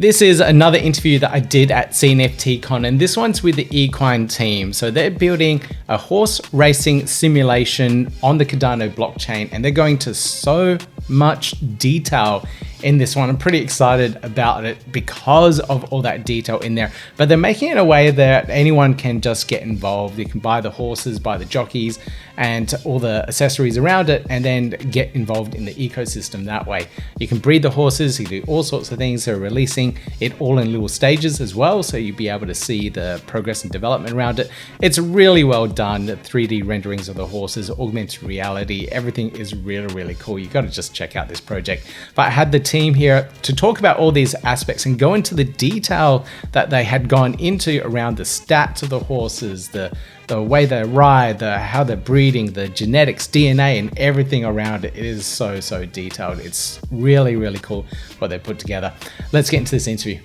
This is another interview that I did at CNFTcon, and this one's with the Equine team. So they're building a horse racing simulation on the Cardano blockchain, and they're going to so much detail in this one. I'm pretty excited about it because of all that detail in there, but they're making it in a way that anyone can just get involved. You can buy the horses, buy the jockeys and all the accessories around it, and then get involved in the ecosystem that way. You can breed the horses, you do all sorts of things. They're releasing it all in little stages as well, so you'll be able to see the progress and development around it. It's really well done. The 3D renderings of the horses, augmented reality, everything is really, really cool. You got to just check out this project. But I had the team here to talk about all these aspects and go into the detail that they had gone into around the stats of the horses, the way they ride, how they're breeding, the genetics, DNA, and everything around it. It is so detailed. It's really, really cool what they put together. Let's get into this interview.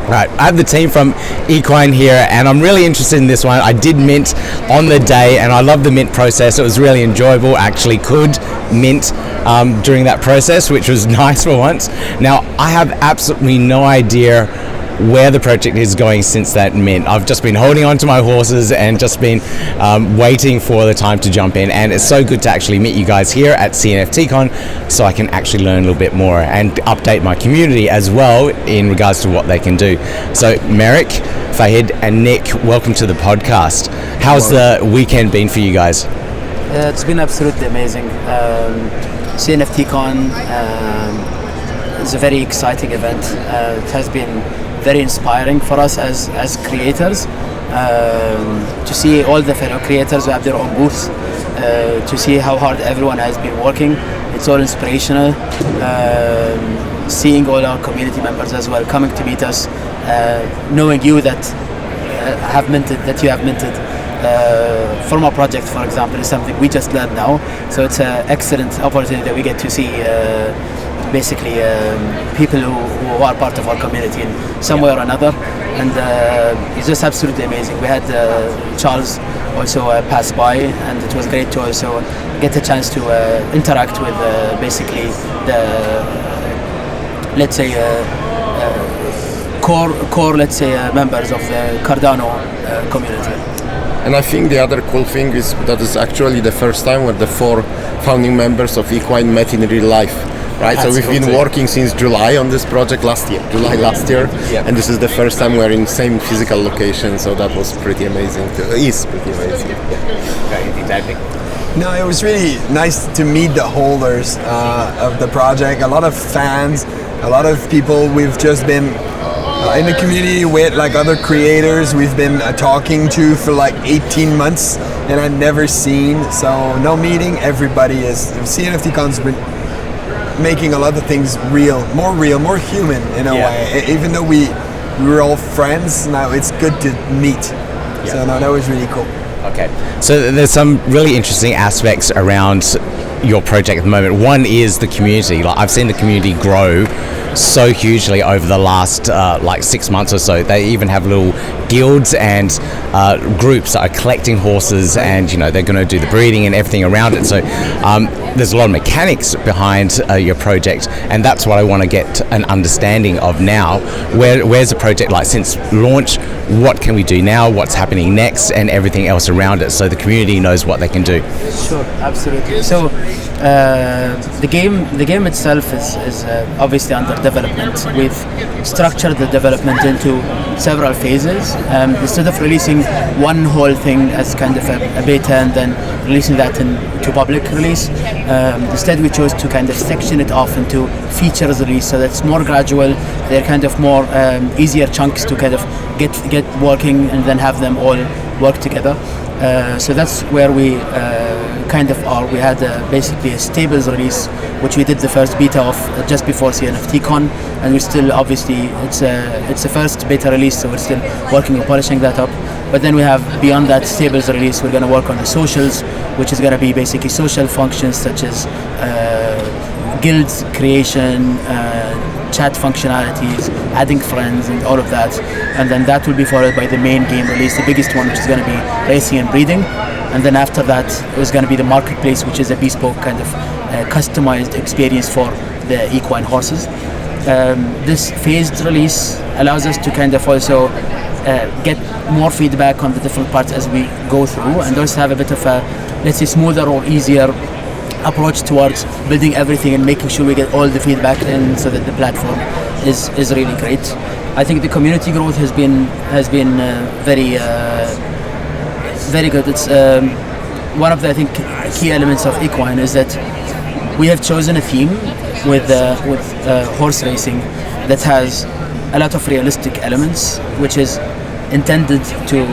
Right, I have the team from Equine here, and I'm really interested in this one. I did mint on the day, and I love the mint process. It was really enjoyable. I actually could mint during that process, which was nice for once. Now, I have absolutely no idea where the project is going since that mint. I've just been holding on to my horses and just been waiting for the time to jump in, and it's so good to actually meet you guys here at CNFTcon so I can actually learn a little bit more and update my community as well in regards to what they can do. So Merrick, Fahid and Nick, welcome to the podcast. How's the weekend been for you guys? It's been absolutely amazing. CNFTcon is a very exciting event. It has been very inspiring for us as creators, to see all the fellow creators who have their own booths, to see how hard everyone has been working. It's all inspirational. Seeing all our community members as well coming to meet us, knowing you that you have minted from our project, for example, is something we just learned now. So it's an excellent opportunity that we get to see basically people who are part of our community in some way or another, and it's just absolutely amazing. We had Charles also pass by, and it was great to also get a chance to interact with basically the, let's say, core let's say members of the Cardano community. And I think the other cool thing is that it's actually the first time where the 4 founding members of Equine met in real life. Right, that's so we've been working since July on this project July last year, and this is the first time we're in same physical location, so that was pretty amazing. Is pretty amazing. Exactly. No, it was really nice to meet the holders of the project. A lot of fans, a lot of people we've just been in the community with, like other creators we've been talking to for like 18 months, and I've never seen. So no meeting, everybody is. CNFTcon's been making a lot of things real, more human in a way. Even though we were all friends, now it's good to meet. So no, that was really cool. Okay, so there's some really interesting aspects around your project at the moment. One is the community. Like, I've seen the community grow so hugely over the last like 6 months or so. They even have little guilds and groups that are collecting horses, and they're going to do the breeding and everything around it. So there's a lot of mechanics behind your project, and that's what I want to get an understanding of now. Where's the project like since launch? What can we do now? What's happening next? And everything else around it, so the community knows what they can do. Sure, absolutely. So the game itself is obviously under development. We've structured the development into several phases. Instead of releasing one whole thing as kind of a beta and then releasing that into public release, instead we chose to kind of section it off into features release, so that's more gradual. They're kind of more easier chunks to kind of get working and then have them all work together. So that's where we kind of are. We had basically a stables release, which we did the first beta of just before CNFTcon, and we still obviously it's a first beta release, so we're still working on polishing that up. But then we have, beyond that stables release, we're going to work on the socials, which is going to be basically social functions such as guilds creation, chat functionalities, adding friends and all of that. And then that will be followed by the main game release, the biggest one, which is going to be racing and breeding. And then after that, it was going to be the marketplace, which is a bespoke kind of customized experience for the equine horses. This phased release allows us to kind of also get more feedback on the different parts as we go through, and also have a bit of a, let's say, smoother or easier approach towards building everything and making sure we get all the feedback in, so that the platform is really great. I think the community growth has been very good. It's one of the, I think, key elements of Equine is that we have chosen a theme with horse racing that has a lot of realistic elements, which is intended to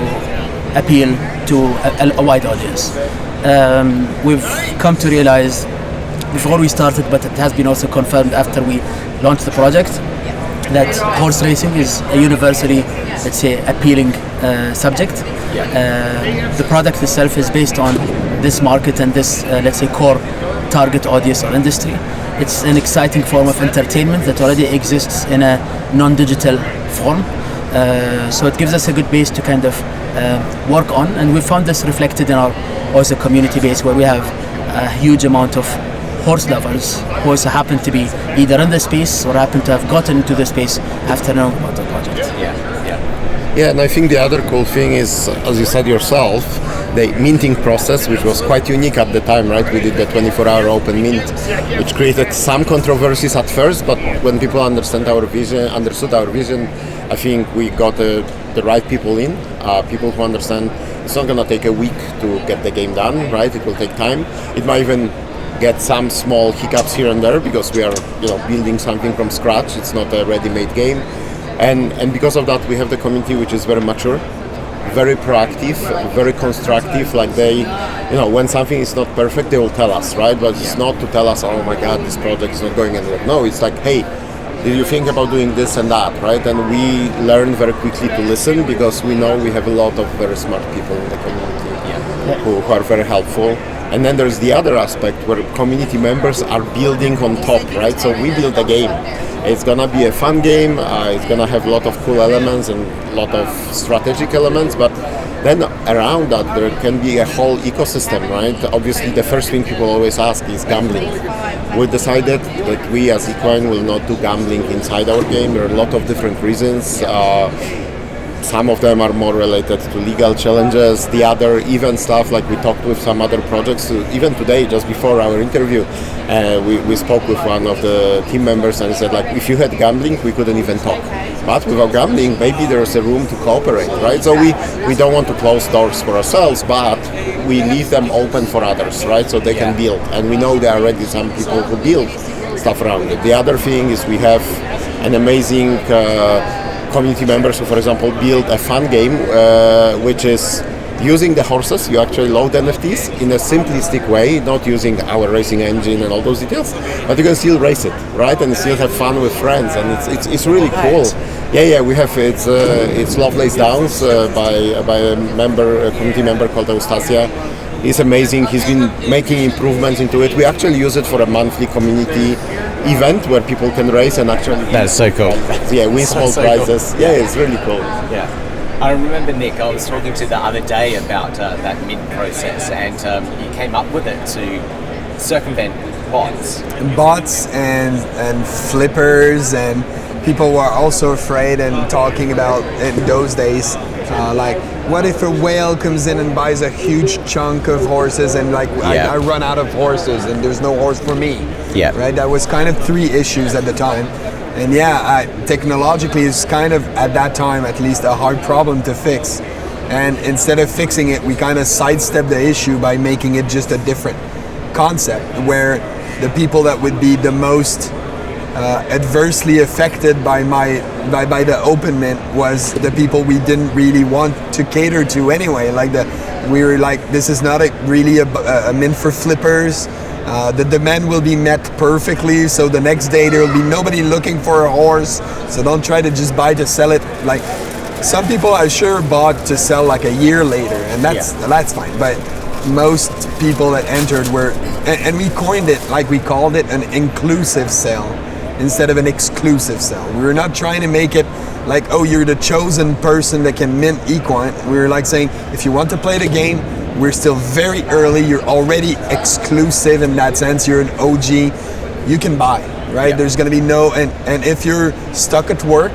appeal to a wide audience. We've come to realize before we started, but it has been also confirmed after we launched the project, that horse racing is a universally, let's say, appealing subject. The product itself is based on this market and this, let's say, core target audience or industry. It's an exciting form of entertainment that already exists in a non-digital form. So it gives us a good base to kind of work on, and we found this reflected in our also community base, where we have a huge amount of horse lovers who also happen to be either in the space or happen to have gotten into the space after knowing about the project. Yeah, and I think the other cool thing is, as you said yourself, the minting process, which was quite unique at the time, right? We did the 24-hour open mint, which created some controversies at first, but when people understood our vision, I think we got the right people in, people who understand it's not going to take a week to get the game done, right? It will take time. It might even get some small hiccups here and there because we are, building something from scratch. It's not a ready-made game. And because of that, we have the community which is very mature, very proactive, very constructive. Like they, when something is not perfect, they will tell us, right? But it's not to tell us, oh my God, this project is not going anywhere. No, it's like, hey, did you think about doing this and that, right? And we learn very quickly to listen because we know we have a lot of very smart people in the community who are very helpful. And then there's the other aspect where community members are building on top, right? So we build a game. It's gonna be a fun game. It's gonna have a lot of cool elements and a lot of strategic elements, but then around that there can be a whole ecosystem, right? Obviously the first thing people always ask is gambling. We decided that we as Equine will not do gambling inside our game. There are a lot of different reasons. Some of them are more related to legal challenges. The other even stuff, like we talked with some other projects. Even today, just before our interview, we spoke with one of the team members and he said, like, if you had gambling, we couldn't even talk. But without gambling, maybe there's a room to cooperate, right? So we don't want to close doors for ourselves, but we leave them open for others, right? So they can build. And we know there are already some people who build stuff around it. The other thing is we have an amazing community members who, for example, build a fun game which is using the horses. You actually load NFTs in a simplistic way, not using our racing engine and all those details, but you can still race it, right? And still have fun with friends, and it's really cool. Yeah, we have it's Lovelace Downs by a community member called Eustacia. He's amazing. He's been making improvements into it. We actually use it for a monthly community event where people can race and actually That's so cool. Win small prizes. Cool. Yeah, it's really cool. Yeah. I remember, Nick, I was talking to the other day about that mint process, and you came up with it to circumvent bots and flippers, and people were also afraid and talking about in those days, like, what if a whale comes in and buys a huge chunk of horses and I run out of horses and there's no horse for me. Right? That was kind of 3 issues at the time. And technologically it's kind of, at that time at least, a hard problem to fix. And instead of fixing it, we kind of sidestepped the issue by making it just a different concept, where the people that would be the most adversely affected by the open mint was the people we didn't really want to cater to anyway. We were like, this is not really a mint for flippers. The demand will be met perfectly, so the next day there will be nobody looking for a horse, so don't try to just buy to sell it. Like, some people I'm sure bought to sell like a year later, and that's fine, but most people that entered were, and we coined it, like we called it an inclusive sale, instead of an exclusive sell. We were not trying to make it like, oh, you're the chosen person that can mint Equine. We were like saying, if you want to play the game, we're still very early. You're already exclusive in that sense. You're an OG. You can buy, right? Yeah. There's going to be no, and if you're stuck at work,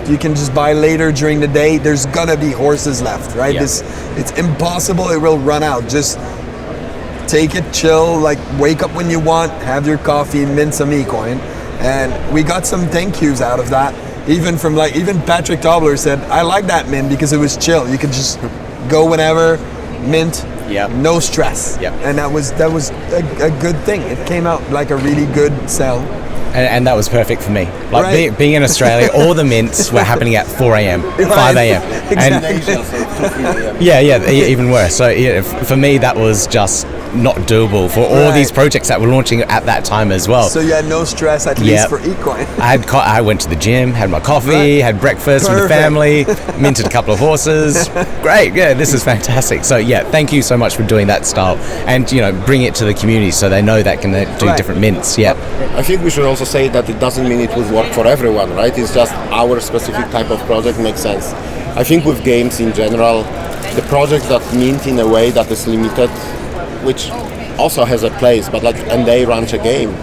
you can just buy later during the day. There's going to be horses left, right? Yeah. It's impossible. It will run out. Just take it chill, like wake up when you want, have your coffee, mint some Equine. And we got some thank yous out of that. Even Patrick Tobler said, I like that mint because it was chill. You could just go whenever, mint, no stress. Yep. And that was a good thing. It came out like a really good sell. And that was perfect for me. Like being in Australia, all the mints were happening at 4 a.m., 5 a.m. Exactly. Even worse. So for me, that was just not doable for all these projects that were launching at that time as well. So you had no stress, at least for Equine. I went to the gym, had my coffee, had breakfast with the family, minted a couple of horses. Great, this is fantastic. So thank you so much for doing that style, and bring it to the community so they know that can do different mints. I think we should also say that it doesn't mean it would work for everyone, right? It's just our specific type of project makes sense. I think with games in general, the projects that mint in a way that is limited, which also has a place, but and they launch a game,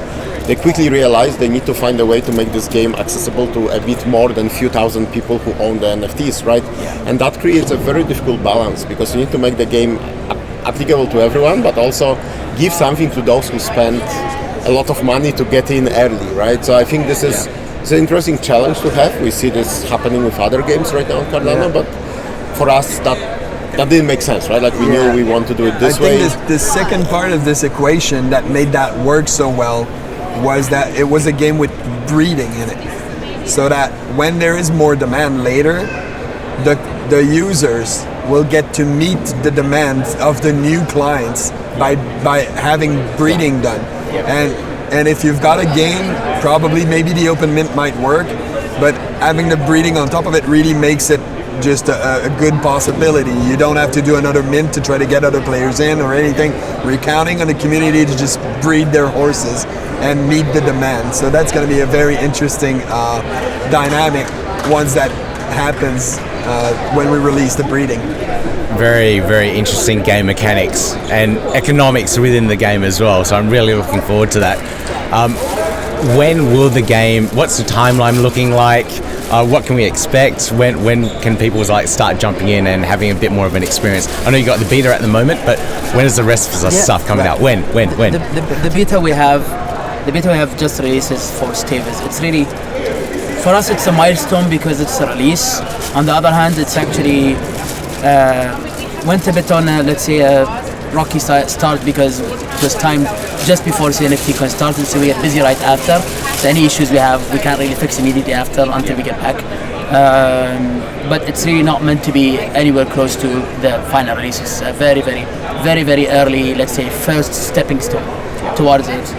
they quickly realize they need to find a way to make this game accessible to a bit more than few thousand people who own the NFTs, right? And that creates a very difficult balance, because you need to make the game applicable to everyone, but also give something to those who spend a lot of money to get in early, right? So I think this is it's an interesting challenge to have. We see this happening with other games right now on Cardano, but for us that didn't make sense, right? Like we knew we want to do it this way. I think the second part of this equation that made that work so well was that it was a game with breeding in it. So that when there is more demand later, the users will get to meet the demands of the new clients by having breeding done. And if you've got a game, probably maybe the open mint might work, but having the breeding on top of it really makes it just a good possibility. You don't have to do another mint to try to get other players in or anything. We're counting on the community to just breed their horses and meet the demand. So that's going to be a very interesting dynamic once that happens when we release the breeding. Very, very interesting game mechanics and economics within the game as well. So I'm really looking forward to that. When will the game, what's the timeline looking like? What can we expect? When can people start jumping in and having a bit more of an experience? I know you got the beta at the moment, but when is the rest of the stuff coming out? When? The beta we have just releases for stables. It's really, for us, it's a milestone because it's a release. On the other hand, it's actually went a bit on let's say a rocky start because it was timed just before CNFTcon started, so we get busy right after. So any issues we have, we can't really fix immediately after until we get back. But it's really not meant to be anywhere close to the final release. It's a very, very, very, very early, let's say, first stepping stone towards it.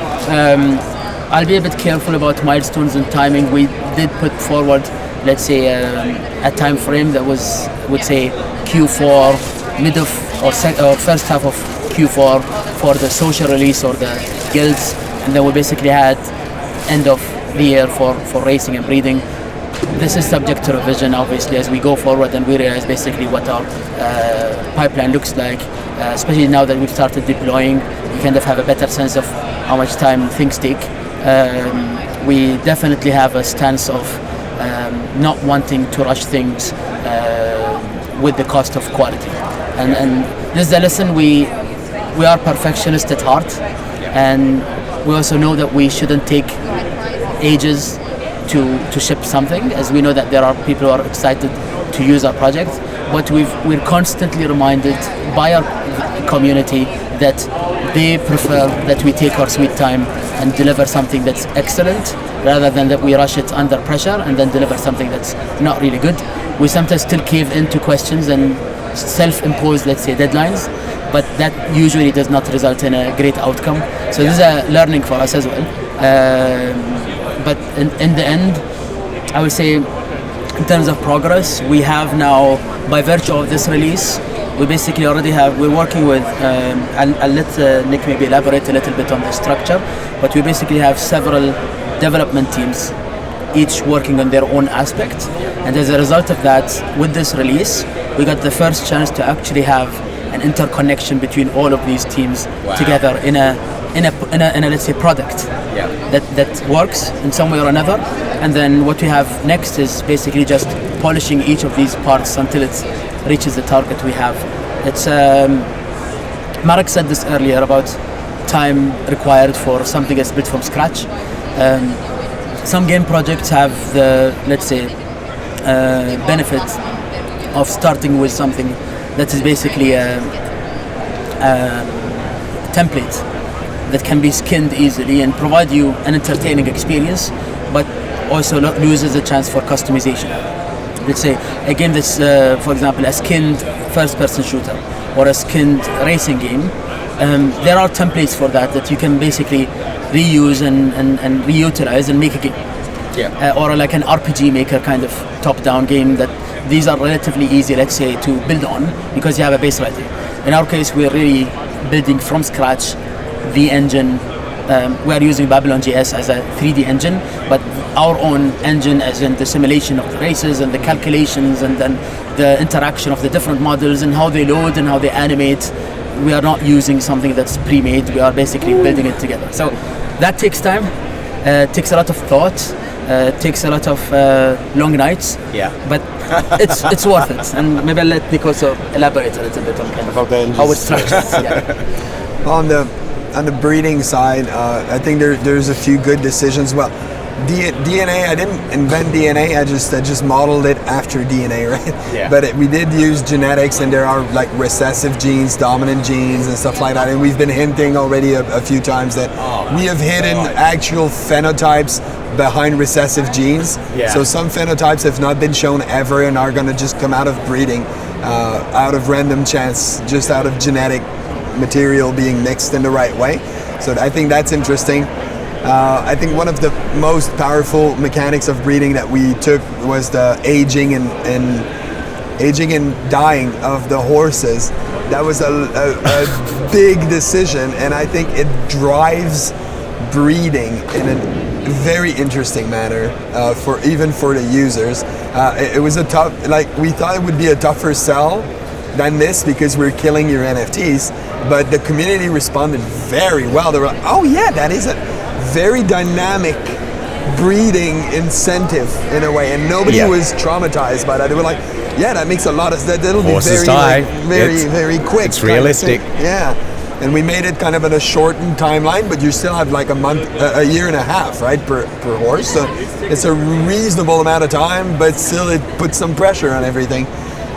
I'll be a bit careful about milestones and timing. We did put forward, let's say, a time frame that was, would say, Q4, mid of or first half of Q4 for the social release or the guilds, and then we basically had end of the year for racing and breeding. This is subject to revision, obviously, as we go forward and we realize basically what our pipeline looks like, especially now that we've started deploying. We kind of have a better sense of how much time things take. We definitely have a stance of not wanting to rush things with the cost of quality. And this is a lesson. We are perfectionists at heart, and we also know that we shouldn't take ages to ship something, as we know that there are people who are excited to use our project, but we're constantly reminded by our community that they prefer that we take our sweet time and deliver something that's excellent rather than that we rush it under pressure and then deliver something that's not really good. We sometimes still cave into questions and self-imposed, let's say, deadlines, but that usually does not result in a great outcome. So this is a learning for us as well. But in the end, I would say, in terms of progress, we have now, by virtue of this release, we basically already have, we're working with, I'll let Nick maybe elaborate a little bit on the structure, but we basically have several development teams, each working on their own aspect. And as a result of that, with this release, we got the first chance to actually have an interconnection between all of these teams together in a let's say product that works in some way or another. And then what we have next is basically just polishing each of these parts until it reaches the target we have. It's Marek said this earlier about time required for something that's built from scratch. Some game projects have the, let's say, benefit of starting with something that is basically a template that can be skinned easily and provide you an entertaining experience, but also loses a chance for customization. Let's say a game that's, for example, a skinned first-person shooter or a skinned racing game. There are templates for that you can basically reuse and reutilize and make a game. Or like an RPG Maker kind of top-down game, that these are relatively easy, let's say, to build on because you have a base already. In our case, we're really building from scratch the engine. We're using Babylon.js as a 3D engine, but our own engine as in the simulation of the races and the calculations and then the interaction of the different models and how they load and how they animate. We are not using something that's pre-made. We are basically building it together. So that takes time, takes a lot of thought, takes a lot of long nights. But it's worth it. And maybe I'll let Nick also elaborate a little bit on kind of how it's structured. On the breeding side, I think there's a few good decisions. Well, DNA, I didn't invent DNA. I just modeled it after DNA, right? But we did use genetics, and there are like recessive genes, dominant genes, and stuff like that. And we've been hinting already a few times that we have hidden actual phenotypes behind recessive genes. So some phenotypes have not been shown ever and are going to just come out of breeding, out of random chance, just out of genetic material being mixed in the right way. So I think that's interesting. I think one of the most powerful mechanics of breeding that we took was the aging and dying of the horses. That was a big decision, and I think it drives breeding in a very interesting manner for the users. It was a tough, we thought it would be a tougher sell than this because we're killing your NFTs, but the community responded very well. They were like, oh yeah, that is a very dynamic breeding incentive in a way, and nobody was traumatized by that. They were like, yeah, that makes a lot of sense. That'll be very quick. It's realistic. Yeah. And we made it kind of in a shortened timeline, but you still have like a year and a half, right, per horse. So it's a reasonable amount of time, but still it puts some pressure on everything.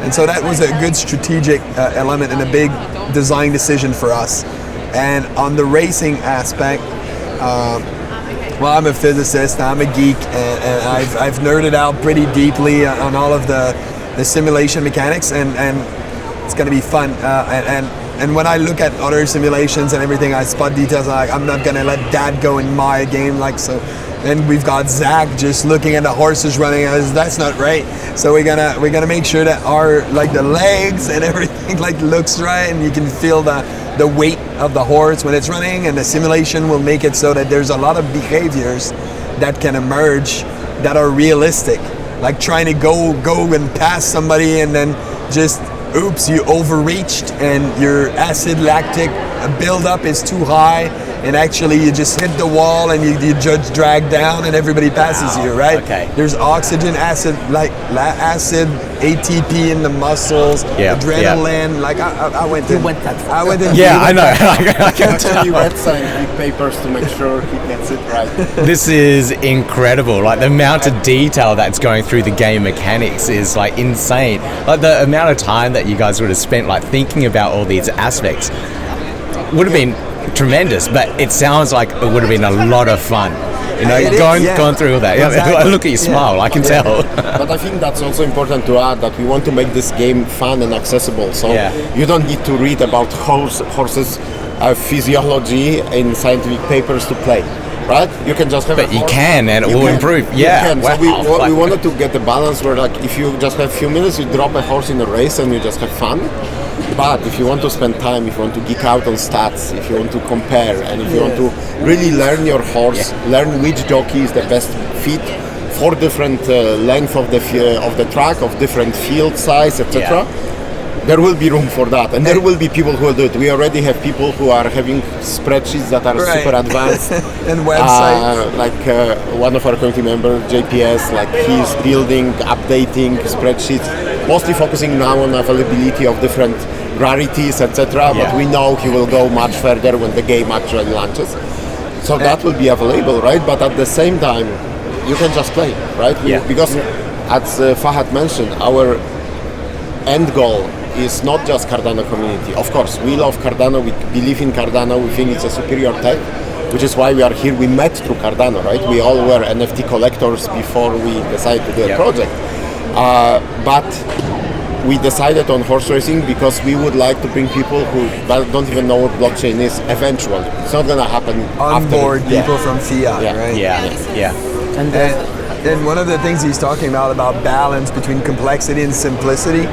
And so that was a good strategic element and a big design decision for us. And on the racing aspect, well, I'm a physicist, I'm a geek, and I've nerded out pretty deeply on all of the simulation mechanics, and it's going to be fun. And when I look at other simulations and everything, I spot details. I'm not going to let that go in my game, so. And we've got Zach just looking at the horses running. That's not right. So we're gonna make sure that our the legs and everything looks right, and you can feel the weight of the horse when it's running. And the simulation will make it so that there's a lot of behaviors that can emerge that are realistic, like trying to go and pass somebody, and then just oops, you overreached, and your acid lactic buildup is too high. And actually you just hit the wall and you just drag down and everybody passes you, right? Okay. There's oxygen, acid, acid, ATP in the muscles, adrenaline. I went in. You went that far. I went in. Yeah, I know. I can tell you read scientific papers to make sure he gets it right. This is incredible. The amount of detail that's going through the game mechanics is insane. The amount of time that you guys would have spent thinking about all these aspects would have been tremendous, but it sounds like it would have been a lot of fun. Going through all that. Exactly. Look at your smile, I can tell. But I think that's also important to add that we want to make this game fun and accessible. So you don't need to read about horses' physiology in scientific papers to play. Right? You can just have But you can, and it will improve. Yeah. Wow. So we wanted to get the balance where if you just have a few minutes, you drop a horse in a race and you just have fun. But if you want to spend time, if you want to geek out on stats, if you want to compare, and if you want to really learn your horse, learn which jockey is the best fit for different length of the track, of different field size, etc. There will be room for that, and there will be people who will do it. We already have people who are having spreadsheets that are super advanced. And websites. One of our community members, JPS, like he's building, updating spreadsheets, mostly focusing now on availability of different rarities, etc. But we know he will go much further when the game actually launches. So that will be available, right? But at the same time, you can just play, right? Because as Fahad mentioned, our end goal is not just Cardano community. Of course, we love Cardano, we believe in Cardano, we think it's a superior tech, which is why we are here. We met through Cardano, right? We all were NFT collectors before we decided to do a project. But we decided on horse racing because we would like to bring people who don't even know what blockchain is eventually. It's not going to happen onboard people from fiat, right? And one of the things he's talking about balance between complexity and simplicity,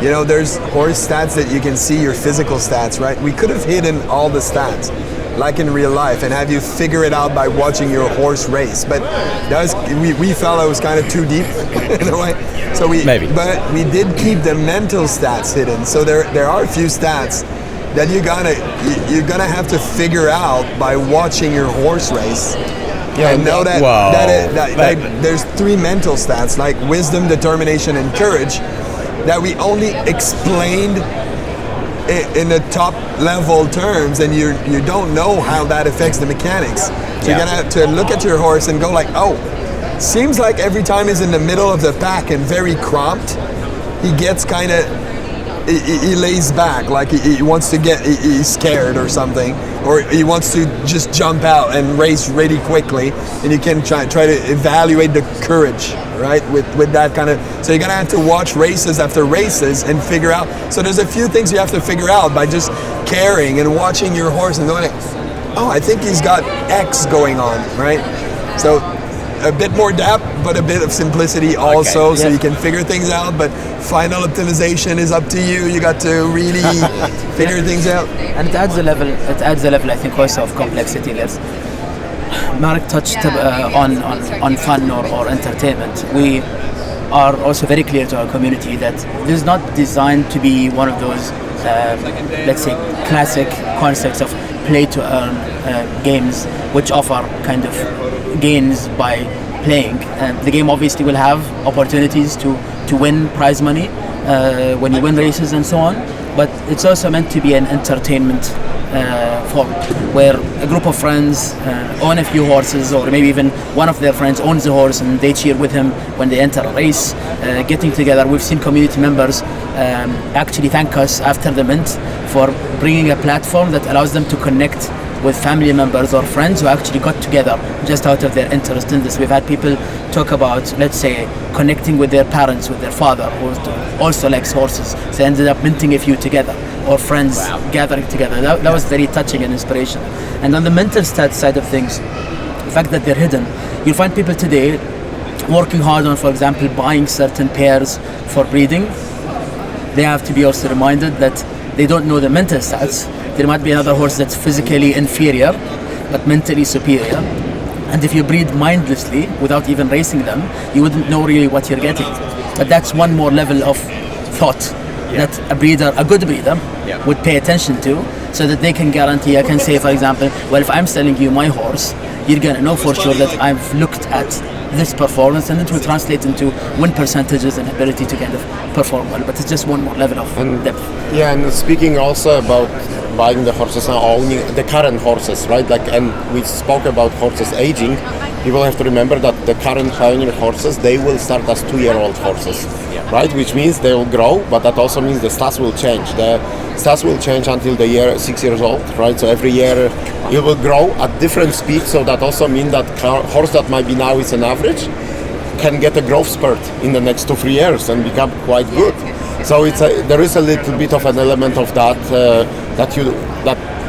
you know, there's horse stats that you can see your physical stats, right? We could have hidden all the stats, like in real life, and have you figure it out by watching your horse race. But we felt it was kind of too deep in a way. So but we did keep the mental stats hidden. So there are a few stats that you're gonna have to figure out by watching your horse race. And know that there's 3 mental stats, like wisdom, determination, and courage, that we only explained in the top level terms, and you don't know how that affects the mechanics. So you're gonna have to look at your horse and go like, oh, seems like every time he's in the middle of the pack and very cramped, he gets kind of, he lays back, like he wants to he's scared or something, or he wants to just jump out and race really quickly, and you can try to evaluate the courage, right, with that kind of, so you're gonna have to watch races after races and figure out, so there's a few things you have to figure out by just caring and watching your horse and going, oh, I think he's got X going on, right? So a bit more depth, but a bit of simplicity also, so you can figure things out, but final optimization is up to you. You got to really figure things out. And it adds a level, I think, also of complexity. Mark touched on fun or entertainment. We are also very clear to our community that this is not designed to be one of those, let's say, classic concepts of play-to-earn games, which offer kind of gains by playing. The game obviously will have opportunities to win prize money when you win races and so on, but it's also meant to be an entertainment form, where a group of friends own a few horses, or maybe even one of their friends owns a horse and they cheer with him when they enter a race, getting together. We've seen community members actually thank us after the mint for bringing a platform that allows them to connect with family members or friends who actually got together just out of their interest in this. We've had people talk about, let's say, connecting with their parents, with their father, who also likes horses. So they ended up minting a few together, or friends gathering together. That was very touching and inspirational. And on the mental stats side of things, the fact that they're hidden, you'll find people today working hard on, for example, buying certain pairs for breeding. They have to be also reminded that they don't know the mental stats. There might be another horse that's physically inferior, but mentally superior. And if you breed mindlessly, without even racing them, you wouldn't know really what you're getting. But that's one more level of thought that a good breeder would pay attention to, so that they can guarantee, I can say, for example, well, if I'm selling you my horse, you're gonna know for sure that I've looked at this performance, and it will translate into win percentages and ability to kind of perform well. But it's just one more level of depth. Yeah, and speaking also about buying the horses and owning the current horses, right? And we spoke about horses aging. People have to remember that the current pioneer horses, they will start as 2-year-old horses, right? Which means they will grow, but that also means the stats will change. The stats will change until the year 6 years old, right? So every year it will grow at different speeds. So that also means that horse that might be now is an average can get a growth spurt in the next 2-3 years and become quite good. So there is a little bit of an element of that that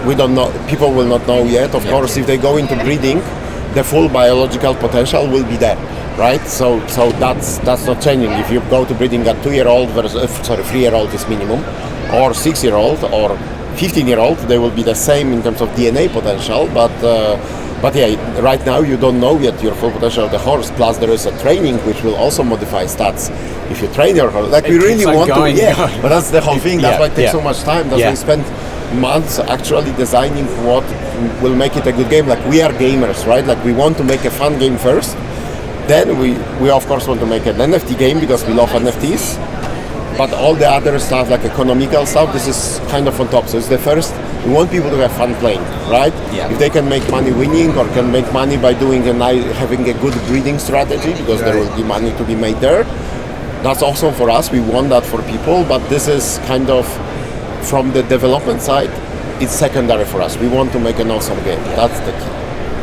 we don't know. People will not know yet. Of course, if they go into breeding, the full biological potential will be there, right? So that's not changing. If you go to breeding at 2-year-old versus 3-year-old is minimum, or 6-year-old or 15-year-old, they will be the same in terms of DNA potential, but yeah, right now you don't know yet your full potential of the horse. Plus, there is a training which will also modify stats if you train your horse. Like we really want to, but that's the whole thing. That's why it takes so much time. That's why we spend months actually designing what will make it a good game. Like we are gamers, right? Like we want to make a fun game first. Then we of course want to make an NFT game because we love NFTs. But all the other stuff, like economical stuff, this is kind of on top. So it's the first, we want people to have fun playing, right? Yeah. If they can make money winning or can make money by doing having a good breeding strategy, because there will be money to be made there, that's awesome for us. We want that for people, but this is kind of, from the development side, it's secondary for us. We want to make an awesome game. That's the key.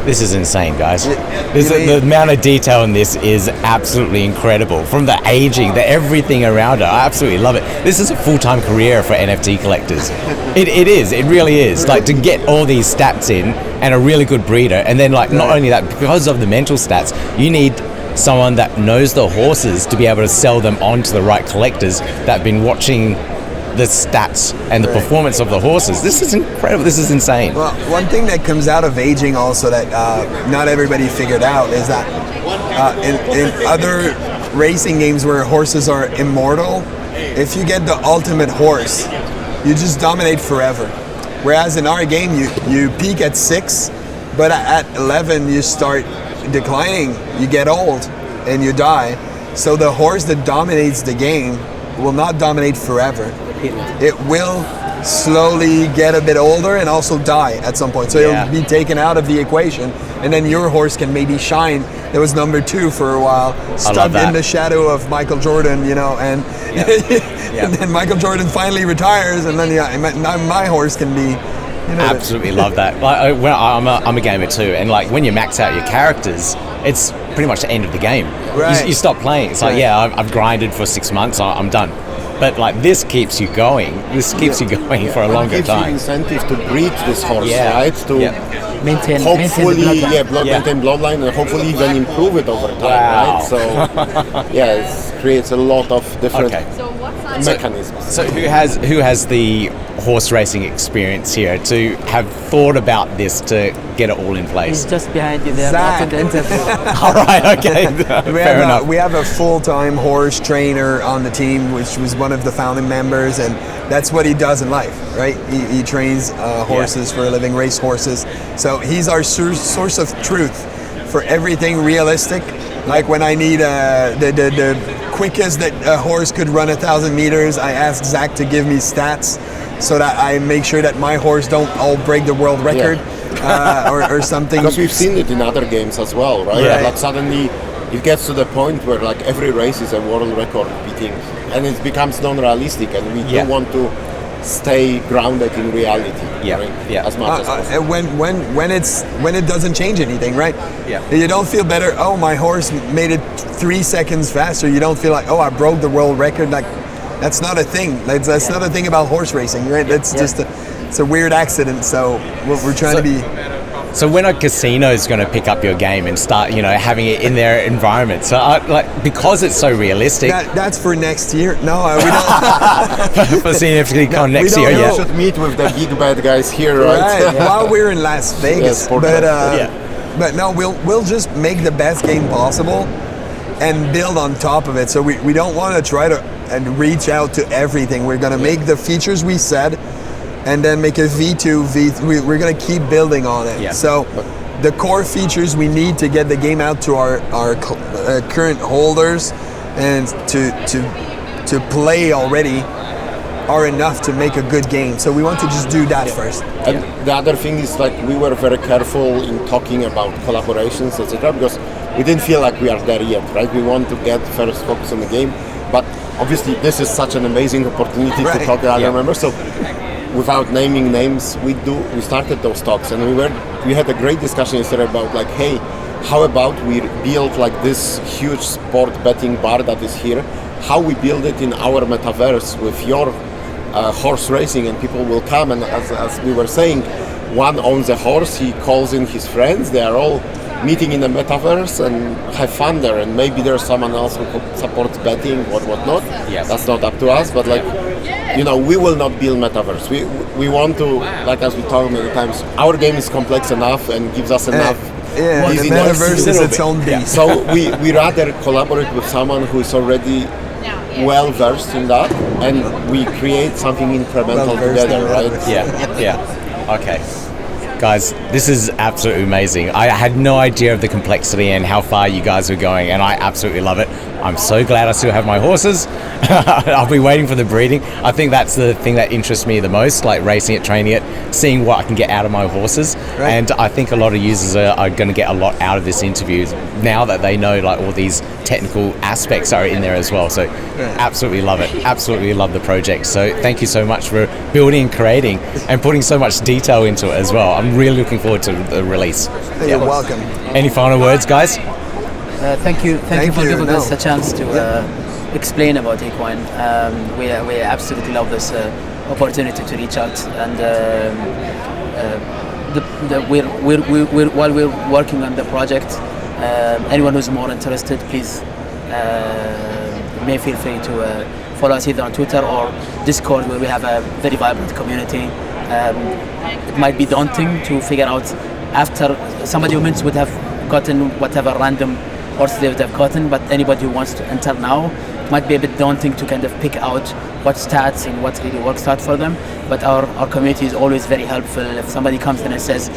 This is insane, guys. The amount of detail in this is absolutely incredible. From the aging, the everything around it, I absolutely love it. This is a full-time career for NFT collectors. It is, it really is. Like to get all these stats in and a really good breeder, and then like not only that, because of the mental stats, you need someone that knows the horses to be able to sell them on to the right collectors that have been watching the stats and the performance of the horses. This is incredible. This is insane. Well, one thing that comes out of aging also that not everybody figured out is that in other racing games where horses are immortal, if you get the ultimate horse, you just dominate forever. Whereas in our game, you peak at 6, but at 11 you start declining. You get old and you die. So the horse that dominates the game will not dominate forever. It will slowly get a bit older and also die at some point. So it'll be taken out of the equation, and then your horse can maybe shine. It was number 2 for a while, stuck in the shadow of Michael Jordan, you know, and and then Michael Jordan finally retires, and then now my horse can be. You know, absolutely love that. Like, I'm a gamer too, and like when you max out your characters, it's pretty much the end of the game. Right. You stop playing. It's like I've grinded for 6 months. I'm done. But like this keeps you going. This keeps you going for a longer time. It gives you incentive to breed this horse, right? To maintain maintain bloodline, and hopefully even improve it over time, right? So it creates a lot of different mechanisms. So who has the horse racing experience here to have thought about this to get it all in place? He's just behind you there. Zach. All right, okay. Fair enough. We have a full-time horse trainer on the team, which was one of the founding members, and that's what he does in life, right? He trains horses for a living, race horses. So he's our source of truth for everything realistic. Like when I need the quickest that a horse could run 1,000 meters, I ask Zach to give me stats so that I make sure that my horse don't all break the world record or something. Because we've seen it in other games as well, right? Like suddenly it gets to the point where like every race is a world record beating, and it becomes non-realistic, and we do want to stay grounded in reality, as much as possible. When it doesn't change anything, right? You don't feel better. Oh, my horse made it 3 seconds faster. You don't feel like, oh, I broke the world record. Like that's not a thing. That's not a thing about horse racing, right? That's just it's a weird accident. So we're trying to be. So when a casino is going to pick up your game and start, having it in their environment, so because it's so realistic. That's for next year. No, we don't. For cnftcon next year, We should meet with the big bad guys here, right? While we're in Las Vegas, but no, we'll just make the best game possible and build on top of it. So we don't want to try to reach out to everything. We're going to make the features we said, and then make a V2, we're going to keep building on it. So the core features we need to get the game out to our current holders and to play already are enough to make a good game. So we want to just do that first. And the other thing is like we were very careful in talking about collaborations, etc., because we didn't feel like we are there yet, right? We want to get first focus on the game, but obviously this is such an amazing opportunity to talk to other members. So without naming names, we started those talks, and we had a great discussion yesterday about like, hey, how about we build like this huge sport betting bar that is here? How we build it in our metaverse with your horse racing, and people will come, and as we were saying, one owns a horse, he calls in his friends, they are all meeting in the metaverse and have fun there, and maybe there's someone else who supports betting or whatnot. Yes. That's not up to us, but like, you know, we will not build metaverse. We want to, like as we talked many times, our game is complex enough and gives us enough the easiness. metaverse is its own beast. So we rather collaborate with someone who is already well versed in that, and we create something incremental together, right? Yeah. Okay. Guys, this is absolutely amazing. I had no idea of the complexity and how far you guys were going, and I absolutely love it. I'm so glad I still have my horses. I'll be waiting for the breeding. I think that's the thing that interests me the most, like racing it, training it, seeing what I can get out of my horses. Right. And I think a lot of users are going to get a lot out of this interview now that they know like all these technical aspects are in there as well. So absolutely love it. Absolutely love the project. So thank you so much for building and creating and putting so much detail into it as well. I'm really looking forward to the release. You're welcome. Any final words, guys? Thank you for giving us a chance to explain about Equine. We absolutely love this opportunity to reach out, and while we're working on the project, anyone who's more interested, please may feel free to follow us either on Twitter or Discord, where we have a very vibrant community. It might be daunting to figure out after somebody who mints would have gotten whatever random horse they would have gotten, but anybody who wants to enter now, it might be a bit daunting to kind of pick out what stats and what really works out for them. But our community is always very helpful. If somebody comes in and says,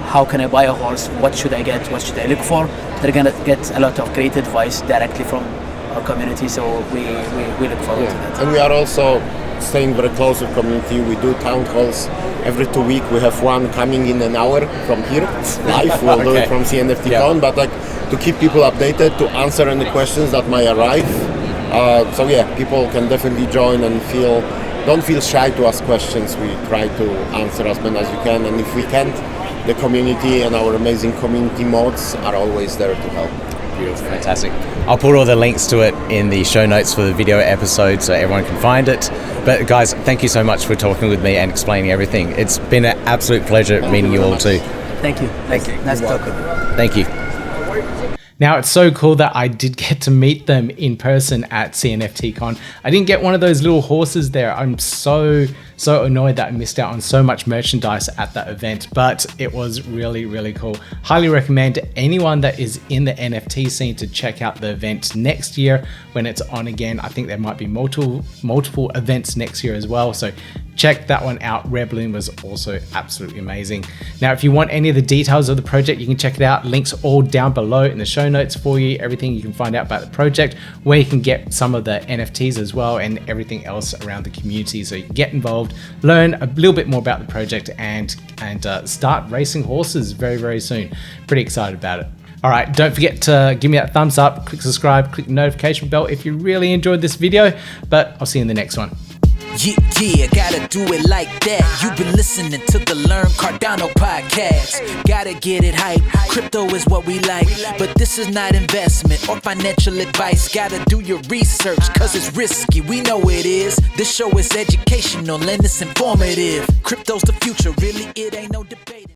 how can I buy a horse? What should I get? What should I look for? They're going to get a lot of great advice directly from our community, so we look forward to that. And we are also staying very close with community. We do town halls every 2 weeks. We have one coming in an hour from here, live. We'll do it from CNFTcon, but like to keep people updated, to answer any questions that might arrive. So yeah, people can definitely join and don't feel shy to ask questions. We try to answer as many as we can, and if we can't, the community and our amazing community mods are always there to help. Beautiful, fantastic. I'll put all the links to it in the show notes for the video episode so everyone can find it. But guys, thank you so much for talking with me and explaining everything. It's been an absolute pleasure meeting you all too. Thank you. Nice to talk with you. Thank you. Now, it's so cool that I did get to meet them in person at CNFTcon. I didn't get one of those little horses there. I'm so annoyed that I missed out on so much merchandise at that event, but it was really, really cool. Highly recommend anyone that is in the NFT scene to check out the event next year when it's on again. I think there might be multiple events next year as well, so check that one out. Rare Balloon was also absolutely amazing. Now, if you want any of the details of the project, you can check it out. Links all down below in the show notes for you. Everything you can find out about the project, where you can get some of the NFTs as well, and everything else around the community, so you can get involved, learn a little bit more about the project, and start racing horses very, very soon. Pretty excited about it. All right, don't forget to give me that thumbs up, click subscribe, click the notification bell if you really enjoyed this video, but I'll see you in the next one. Yeah, gotta do it like that. You've been listening to the Learn Cardano podcast. Gotta get it hype. Crypto is what we like, but this is not investment or financial advice. Gotta do your research, cause it's risky. We know it is. This show is educational and it's informative. Crypto's the future, really, it ain't no debate.